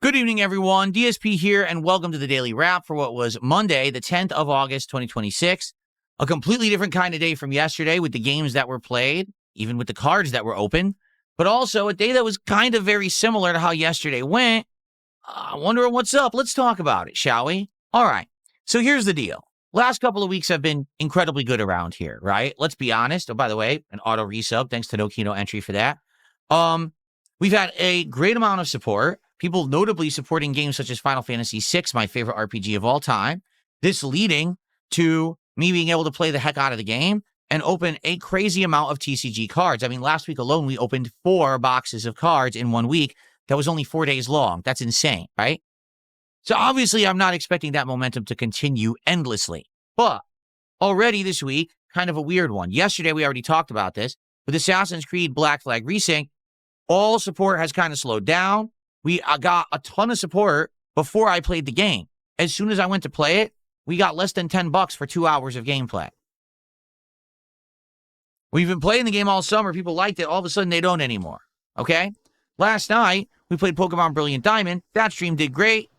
Good evening, everyone. DSP here, and welcome to the Daily Wrap for what was Monday, the 10th of August, 2026. A completely different kind of day from yesterday with the games that were played, even with the cards that were open, but also a day that was kind of very similar to how yesterday went. I wonder what's up. Let's talk about it, shall we? All right. So here's the deal. Last couple of weeks have been incredibly good around here, right? Let's be honest. Oh, by the way, an auto resub. Thanks to No Kino entry for that. We've had a great amount of support. People notably supporting games such as Final Fantasy VI, my favorite RPG of all time. This leading to me being able to play the heck out of the game and open a crazy amount of TCG cards. I mean, last week alone, we opened 4 boxes of cards in 1 week. That was only 4 days long. That's insane, right? So obviously, I'm not expecting that momentum to continue endlessly. But already this week, kind of a weird one. Yesterday, we already talked about this. With Assassin's Creed Black Flag Resync, all support has kind of slowed down. We got a ton of support before I played the game. As soon as I went to play it, we got less than $10 for 2 hours of gameplay. We've been playing the game all summer. People liked it. All of a sudden, they don't anymore. Okay? Last night, we played Pokemon Brilliant Diamond. That stream did great.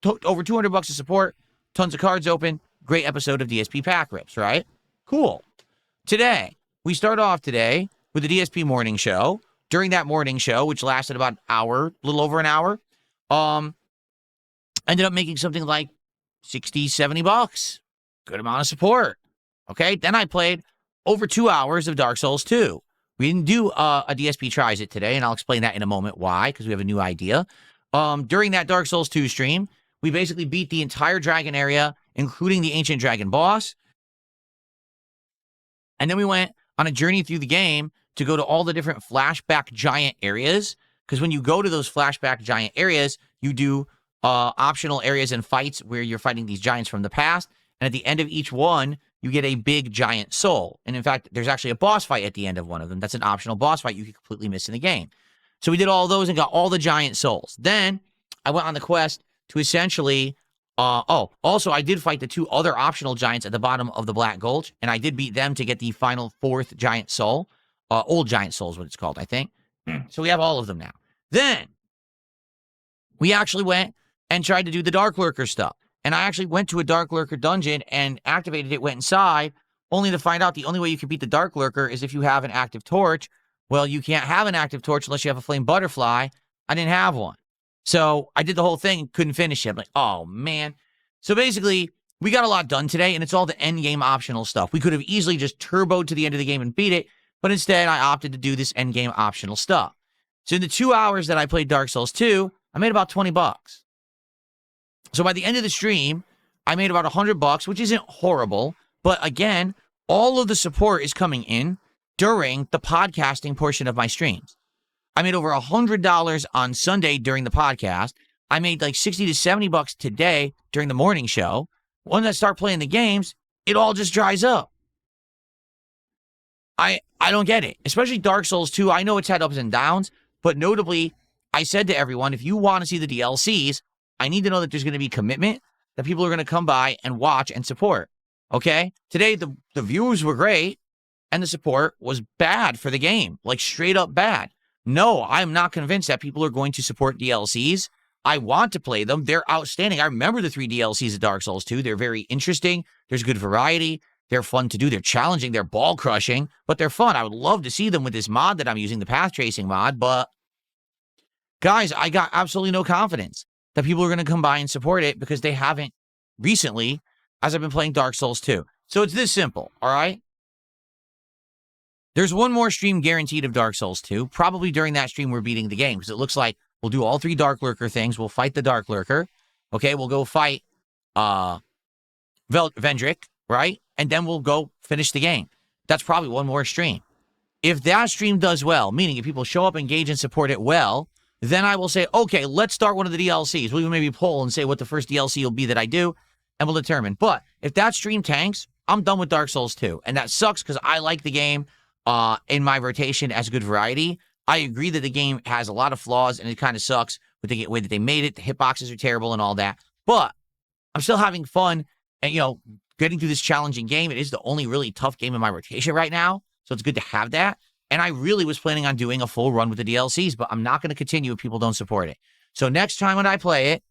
Over $200 of support. Tons of cards open. Great episode of DSP Pack Rips, right? Cool. Today, we start off today with the DSP Morning Show. During that morning show, which lasted about an hour, a little over an hour, ended up making something like $60, $70. Good amount of support. Okay, then I played over 2 hours of Dark Souls 2. We didn't do a DSP Tries It today, and I'll explain that in a moment why, because we have a new idea. During that Dark Souls 2 stream, we basically beat the entire dragon area, including the Ancient Dragon boss. And then we went on a journey through the game to go to all the different flashback giant areas. Because when you go to those flashback giant areas, you do optional areas and fights where you're fighting these giants from the past. And at the end of each one, you get a big giant soul. And in fact, there's actually a boss fight at the end of one of them. That's an optional boss fight you could completely miss in the game. So we did all those and got all the giant souls. Then I went on the quest to essentially... also, I did fight the 2 other optional giants at the bottom of the Black Gulch. And I did beat them to get the final 4th giant soul. Old Giant Soul is what it's called, I think. So we have all of them now. Then we actually went and tried to do the Dark Lurker stuff. And I actually went to a Dark Lurker dungeon and activated it, went inside, only to find out the only way you can beat the Dark Lurker is if you have an active torch. Well, you can't have an active torch unless you have a flame butterfly. I didn't have one. So I did the whole thing and couldn't finish it. I'm like, oh, man. So basically, we got a lot done today, and it's all the end game optional stuff. We could have easily just turboed to the end of the game and beat it. But instead, I opted to do this endgame optional stuff. So in the 2 hours that I played Dark Souls 2, I made about $20. So by the end of the stream, I made about $100, which isn't horrible. But again, all of the support is coming in during the podcasting portion of my streams. I made over $100 on Sunday during the podcast. I made like $60 to $70 today during the morning show. Once I start playing the games, it all just dries up. I don't get it, especially Dark Souls 2. I know it's had ups and downs, but notably, I said to everyone, if you want to see the DLCs, I need to know that there's going to be commitment, that people are going to come by and watch and support. Okay? Today, the views were great, and the support was bad for the game, like straight up bad. No, I'm not convinced that people are going to support DLCs. I want to play them. They're outstanding. I remember the 3 DLCs of Dark Souls 2. They're very interesting. There's good variety. They're fun to do. They're challenging. They're ball crushing, but they're fun. I would love to see them with this mod that I'm using, the path tracing mod. But guys, I got absolutely no confidence that people are going to come by and support it because they haven't recently as I've been playing Dark Souls 2. So it's this simple. All right. There's one more stream guaranteed of Dark Souls 2. Probably during that stream, we're beating the game because it looks like we'll do all 3 Dark Lurker things. We'll fight the Dark Lurker. Okay. We'll go fight, Vendrick, right? And then we'll go finish the game. That's probably one more stream. If that stream does well, meaning if people show up, engage, and support it well, then I will say, okay, let's start one of the DLCs. We'll even maybe poll and say what the first DLC will be that I do, and we'll determine. But if that stream tanks, I'm done with Dark Souls 2. And that sucks because I like the game in my rotation as good variety. I agree that the game has a lot of flaws, and it kind of sucks with the way that they made it. The hitboxes are terrible and all that. But I'm still having fun and, getting through this challenging game. It is the only really tough game in my rotation right now, so it's good to have that. And I really was planning on doing a full run with the DLCs, but I'm not going to continue if people don't support it. So next time when I play it,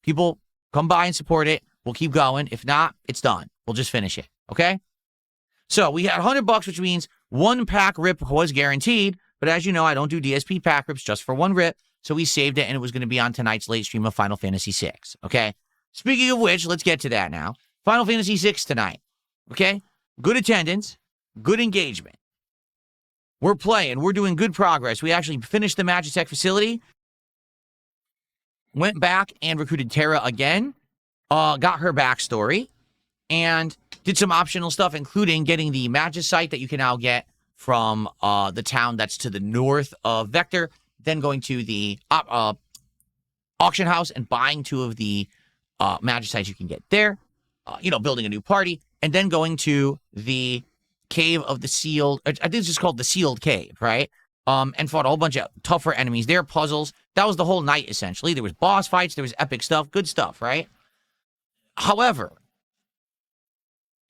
people come by and support it. We'll keep going. If not, it's done. We'll just finish it. Okay? So we had $100, which means one pack rip was guaranteed. But as you know, I don't do DSP pack rips just for one rip. So we saved it, and it was going to be on tonight's late stream of Final Fantasy VI. Okay? Speaking of which, let's get to that now. Final Fantasy VI tonight. Okay? Good attendance. Good engagement. We're playing. We're doing good progress. We actually finished the Magitech facility. Went back and recruited Terra again. Got her backstory. And did some optional stuff, including getting the Magicite that you can now get from the town that's to the north of Vector. Then going to the auction house and buying 2 of the Magicites you can get there. Building a new party. And then going to the Cave of the Sealed. I think it's just called the Sealed Cave, right? And fought a whole bunch of tougher enemies there, puzzles. That was the whole night, essentially. There was boss fights. There was epic stuff. Good stuff, right? However,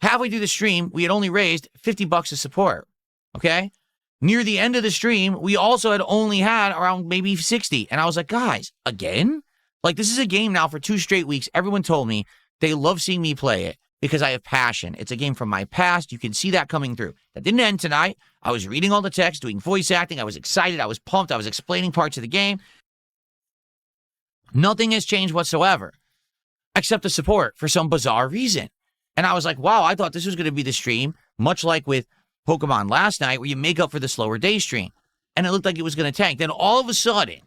halfway through the stream, we had only raised $50 of support, okay? Near the end of the stream, we also had only had around maybe 60. And I was like, guys, again? Like, this is a game now for 2 straight weeks. Everyone told me they love seeing me play it because I have passion. It's a game from my past. You can see that coming through. That didn't end tonight. I was reading all the text, doing voice acting. I was excited. I was pumped. I was explaining parts of the game. Nothing has changed whatsoever except the support for some bizarre reason. And I was like, wow, I thought this was going to be the stream, much like with Pokemon last night, where you make up for the slower day stream. And it looked like it was going to tank. Then all of a sudden,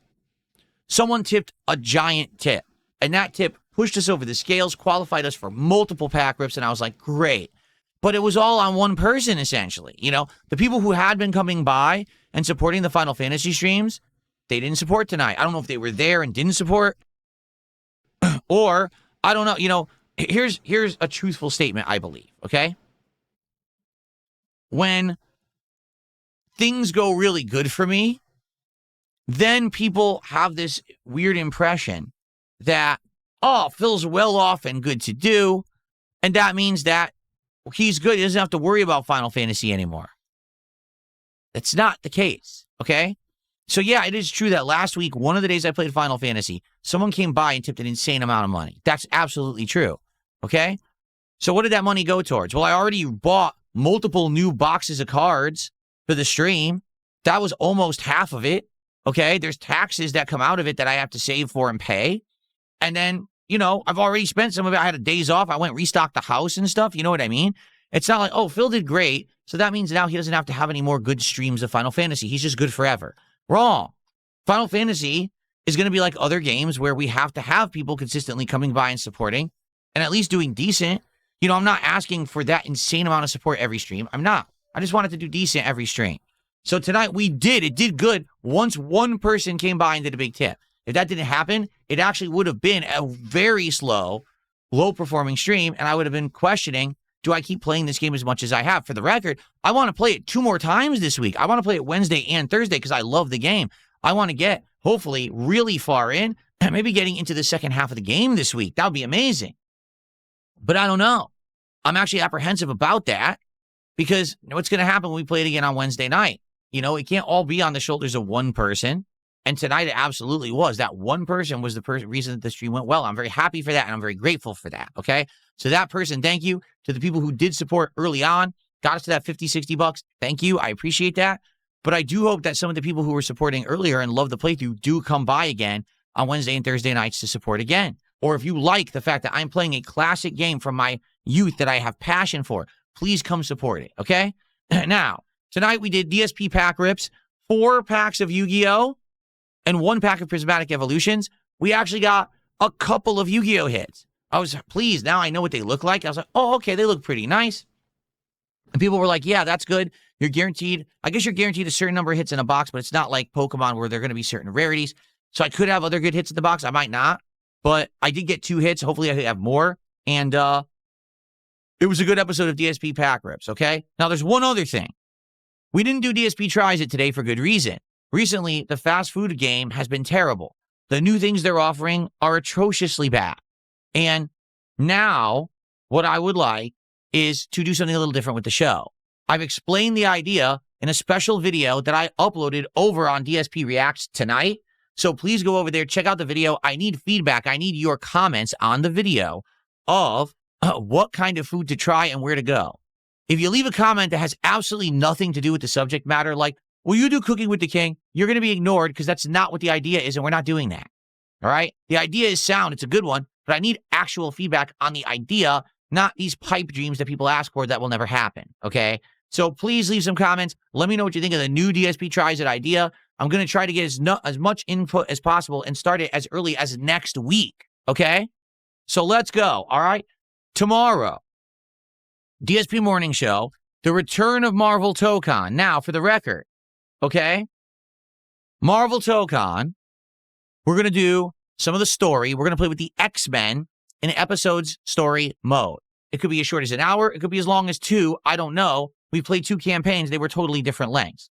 someone tipped a giant tip. And that tip pushed us over the scales, qualified us for multiple pack rips. And I was like, great. But it was all on one person, essentially. The people who had been coming by and supporting the Final Fantasy streams, they didn't support tonight. I don't know if they were there and didn't support. Or, I don't know. Here's a truthful statement, I believe, okay? When things go really good for me, then people have this weird impression that, Phil's well off and good to do, and that means that he's good. He doesn't have to worry about Final Fantasy anymore. That's not the case, okay? So yeah, it is true that last week, one of the days I played Final Fantasy, someone came by and tipped an insane amount of money. That's absolutely true, okay? So what did that money go towards? Well, I already bought multiple new boxes of cards for the stream. That was almost half of it, okay? There's taxes that come out of it that I have to save for and pay. And then, I've already spent some of it. I had a days off. I went restocked the house and stuff. You know what I mean? It's not like, Phil did great, so that means now he doesn't have to have any more good streams of Final Fantasy. He's just good forever. Wrong. Final Fantasy is going to be like other games where we have to have people consistently coming by and supporting and at least doing decent. I'm not asking for that insane amount of support every stream. I'm not. I just wanted to do decent every stream. So tonight it did good once one person came by and did a big tip. If that didn't happen, it actually would have been a very slow, low-performing stream, and I would have been questioning, do I keep playing this game as much as I have? For the record, I want to play it 2 more times this week. I want to play it Wednesday and Thursday because I love the game. I want to get, hopefully, really far in, and maybe getting into the second half of the game this week. That would be amazing. But I don't know. I'm actually apprehensive about that because what's going to happen when we play it again on Wednesday night? It can't all be on the shoulders of one person. And tonight it absolutely was. That one person was the reason that the stream went well. I'm very happy for that, and I'm very grateful for that, okay? So that person, thank you. To the people who did support early on, got us to that $50, $60. Thank you. I appreciate that. But I do hope that some of the people who were supporting earlier and love the playthrough do come by again on Wednesday and Thursday nights to support again. Or if you like the fact that I'm playing a classic game from my youth that I have passion for, please come support it, okay? Now, tonight we did DSP pack rips, 4 packs of Yu-Gi-Oh! And 1 pack of Prismatic Evolutions. We actually got a couple of Yu-Gi-Oh! Hits. I was pleased. Now I know what they look like. I was like, okay, they look pretty nice. And people were like, yeah, that's good. You're guaranteed, I guess you're guaranteed a certain number of hits in a box, but it's not like Pokemon where there are going to be certain rarities. So I could have other good hits in the box. I might not. But I did get 2 hits. Hopefully I could have more. And it was a good episode of DSP pack rips, okay? Now there's one other thing. We didn't do DSP tries it today for good reason. Recently, the fast food game has been terrible. The new things they're offering are atrociously bad. And now, what I would like is to do something a little different with the show. I've explained the idea in a special video that I uploaded over on DSP Reacts tonight. So please go over there, check out the video. I need feedback. I need your comments on the video of what kind of food to try and where to go. If you leave a comment that has absolutely nothing to do with the subject matter, like, will you do Cooking with the King? You're going to be ignored because that's not what the idea is, and we're not doing that. All right? The idea is sound. It's a good one, but I need actual feedback on the idea, not these pipe dreams that people ask for that will never happen. Okay? So please leave some comments. Let me know what you think of the new DSP Tries It idea. I'm going to try to get as much input as possible and start it as early as next week. Okay? So let's go. All right? Tomorrow, DSP Morning Show, the return of Marvel ToeCon. Now, for the record, okay? Marvel ToeCon, we're going to do some of the story. We're going to play with the X-Men in episodes story mode. It could be as short as an hour. It could be as long as 2. I don't know. We played 2 campaigns. They were totally different lengths.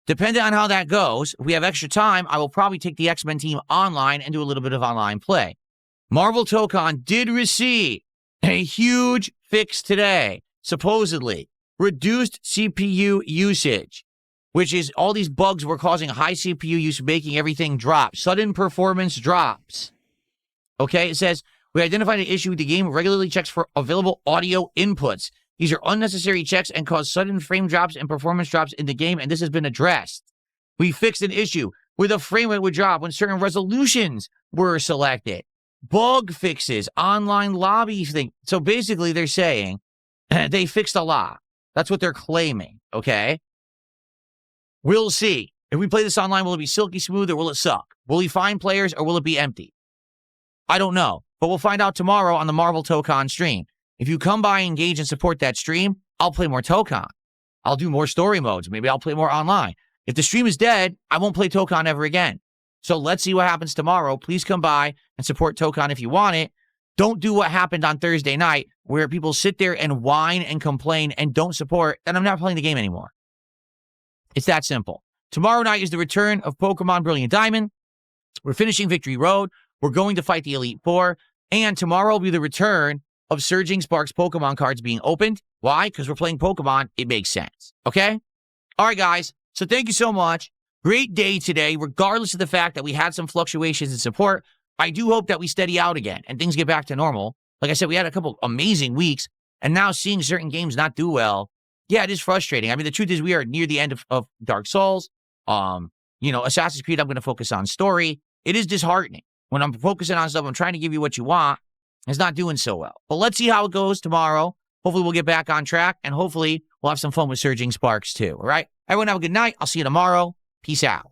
Depending on how that goes, if we have extra time, I will probably take the X-Men team online and do a little bit of online play. Marvel ToeCon did receive a huge fix today, supposedly. Reduced CPU usage, which is all these bugs were causing high CPU use, making everything drop. Sudden performance drops. Okay, it says, we identified an issue with the game, regularly checks for available audio inputs. These are unnecessary checks and cause sudden frame drops and performance drops in the game, and this has been addressed. We fixed an issue where the frame rate would drop when certain resolutions were selected. Bug fixes, online lobby thing. So basically they're saying they fixed a lot. That's what they're claiming, okay? We'll see. If we play this online, will it be silky smooth or will it suck? Will we find players or will it be empty? I don't know, but we'll find out tomorrow on the Marvel ToeCon stream. If you come by, engage, and support that stream, I'll play more ToeCon. I'll do more story modes. Maybe I'll play more online. If the stream is dead, I won't play ToeCon ever again. So let's see what happens tomorrow. Please come by and support ToeCon if you want it. Don't do what happened on Thursday night where people sit there and whine and complain and don't support, and I'm not playing the game anymore. It's that simple. Tomorrow night is the return of Pokemon Brilliant Diamond. We're finishing Victory Road. We're going to fight the Elite Four. And tomorrow will be the return of Surging Sparks Pokemon cards being opened. Why? Because we're playing Pokemon. It makes sense. Okay? All right, guys. So thank you so much. Great day today, regardless of the fact that we had some fluctuations in support. I do hope that we steady out again and things get back to normal. Like I said, we had a couple amazing weeks, and now seeing certain games not do well, yeah, it is frustrating. I mean, the truth is we are near the end of Dark Souls. Assassin's Creed, I'm going to focus on story. It is disheartening. When I'm focusing on stuff, I'm trying to give you what you want. It's not doing so well. But let's see how it goes tomorrow. Hopefully we'll get back on track, and hopefully we'll have some fun with Surging Sparks too, all right? Everyone have a good night. I'll see you tomorrow. Peace out.